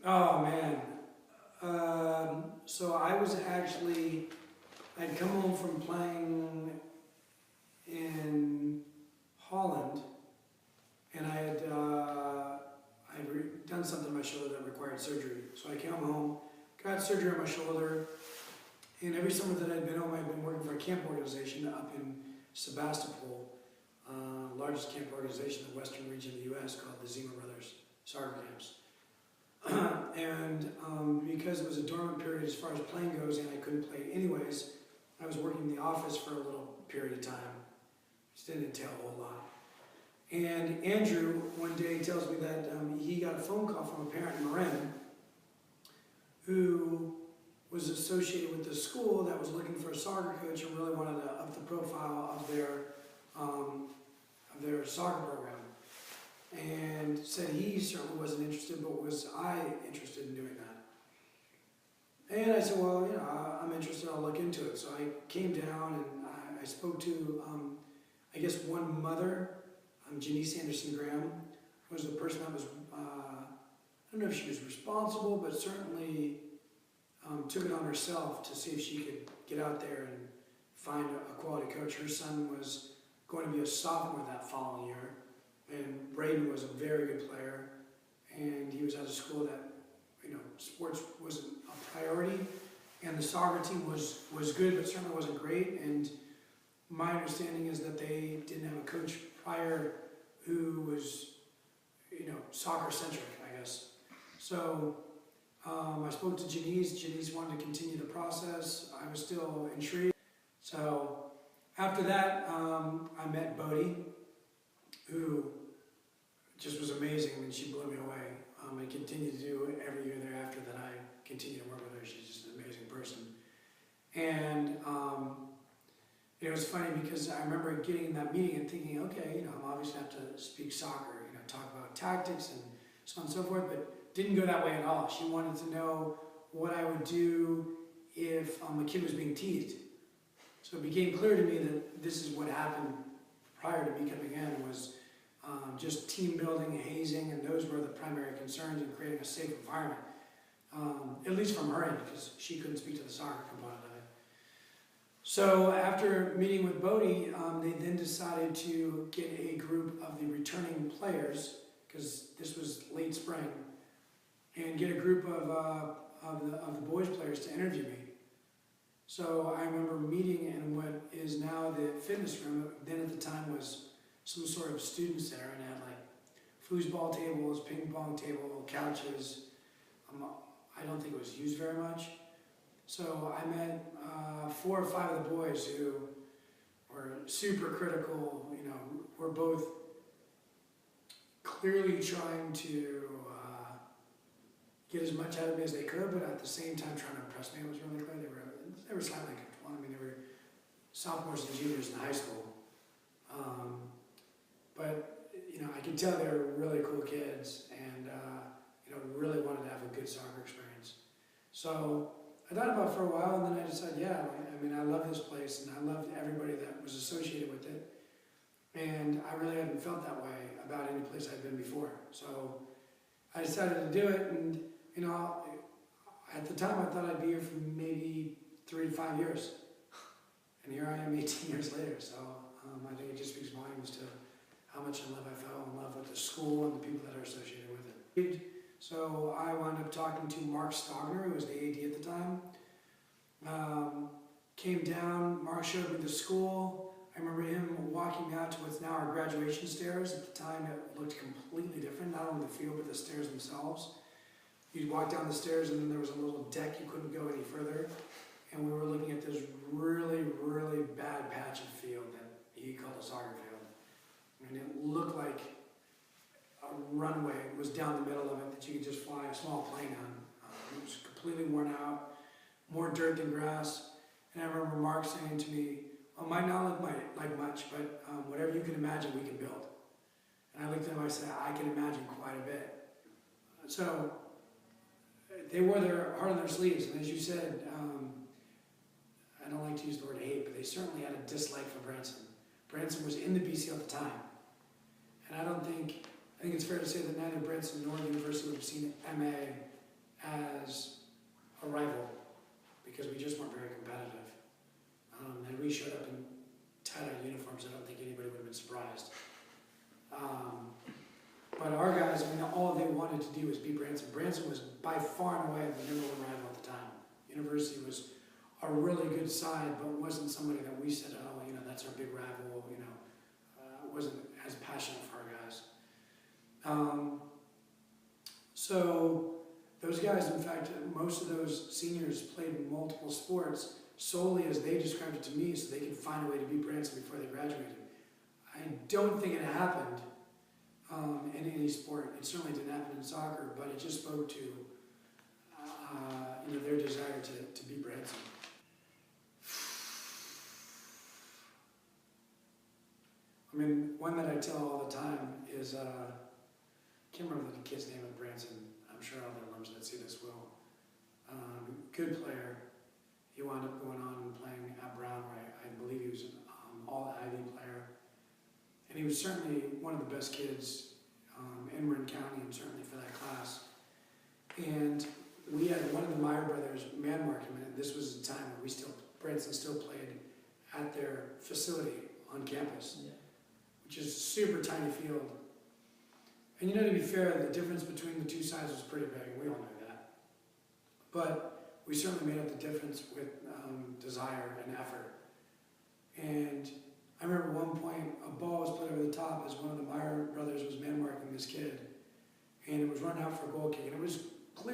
Oh man. So I was actually, I'd come home from playing in Holland, and I'd done something to my shoulder that required surgery. So I came home, got surgery on my shoulder, and every summer that I'd been home, I'd been working for a camp organization up in Sebastopol, largest camp organization in the western region of the U.S. called the Zima Brothers Soccer Camps. And because it was a dormant period as far as playing goes, and I couldn't play anyways, I was working in the office for a little period of time. Just didn't entail a whole lot. And Andrew one day tells me that he got a phone call from a parent in Marin who was associated with the school that was looking for a soccer coach and really wanted to up the profile of their soccer program. And said he certainly wasn't interested, but was I interested in doing that? And I said, well, you know, I'm interested, I'll look into it. So I came down and I spoke to, I guess, one mother, Janice Anderson Graham, was the person that was, I don't know if she was responsible, but certainly took it on herself to see if she could get out there and find a quality coach. Her son was going to be a sophomore that following year. And Braden was a very good player, and he was at a school that, you know, sports wasn't a priority, and the soccer team was good, but certainly wasn't great. And my understanding is that they didn't have a coach prior who was, you know, soccer centric, I guess. So I spoke to Janice. Janice wanted to continue the process. I was still intrigued. So after that, I met Bodie, who just was amazing. I mean, she blew me away. I continued to do it every year thereafter that I continued to work with her. She's just an amazing person. And it was funny because I remember getting in that meeting and thinking, okay, you know, I'm obviously going to have to speak soccer, you know, talk about tactics and so on and so forth, but didn't go that way at all. She wanted to know what I would do if a kid was being teased. So it became clear to me that this is what happened prior to me coming in, was just team building, hazing, and those were the primary concerns in creating a safe environment, at least from her end, because she couldn't speak to the soccer component of it. So after meeting with Bodie, they then decided to get a group of the returning players, because this was late spring, and get a group of the boys players to interview me. So I remember meeting in what is now the fitness room. Then at the time was some sort of student center, and had like foosball tables, ping pong table, couches. I don't think it was used very much. So I met 4 or 5 of the boys who were super critical. You know, were both clearly trying to get as much out of me as they could, but at the same time trying to impress me. It was really clear they were slightly comfortable. I mean, they were sophomores and juniors in high school. But, you know, I could tell they were really cool kids and, you know, really wanted to have a good soccer experience. So I thought about it for a while, and then I decided, yeah, I mean, I love this place, and I loved everybody that was associated with it. And I really hadn't felt that way about any place I'd been before. So I decided to do it, and, you know, at the time I thought I'd be here for maybe 3 to 5 years. And here I am 18 years later. So I think it just speaks volumes to how much I fell in love with the school and the people that are associated with it. So I wound up talking to Mark Stogner, who was the AD at the time. Came down, Mark showed me the school. I remember him walking me out to what's now our graduation stairs. At the time it looked completely different, not only the field but the stairs themselves. You'd walk down the stairs and then there was a little deck, you couldn't go any further. And we were looking at this really, really bad patch of field that he called a soccer field. And it looked like a runway. It was down the middle of it that you could just fly a small plane on. It was completely worn out, more dirt than grass. And I remember Mark saying to me, well, it might not look like much, but whatever you can imagine, we can build. And I looked at him and I said, I can imagine quite a bit. So they wore their heart on their sleeves. And as you said, I don't like to use the word hate, but they certainly had a dislike for Branson. Branson was in the BCL at the time. And I think it's fair to say that neither Branson nor the university would have seen MA as a rival because we just weren't very competitive. And we showed up in tie-dye uniforms. I don't think anybody would have been surprised. But our guys, I mean, all they wanted to do was beat Branson. Branson was by far and away the number one rival at the time. University was a really good side, but wasn't somebody that we said, oh, you know, that's our big rival, you know, wasn't as passionate for our guys. So those guys, in fact, most of those seniors played multiple sports solely as they described it to me so they could find a way to beat Branson before they graduated. I don't think it happened in any sport. It certainly didn't happen in soccer, but it just spoke to you know, their desire to beat Branson. I mean, one that I tell all the time is, I can't remember the kid's name at Branson. I'm sure all the alums that see this will. Good player. He wound up going on and playing at Brown, where I believe he was an all-Ivy player. And he was certainly one of the best kids in Marin County, and certainly for that class. And we had one of the Meyer brothers man-mark him, and this was a time when Branson still played at their facility on campus, which is a super tiny field. And you know, to be fair, the difference between the two sides was pretty big, and we all know that. But we certainly made up the difference with desire and effort. And I remember at one point, a ball was put over the top as one of the Meyer brothers was man-marking this kid, and it was run out for a goal kick, and it was clear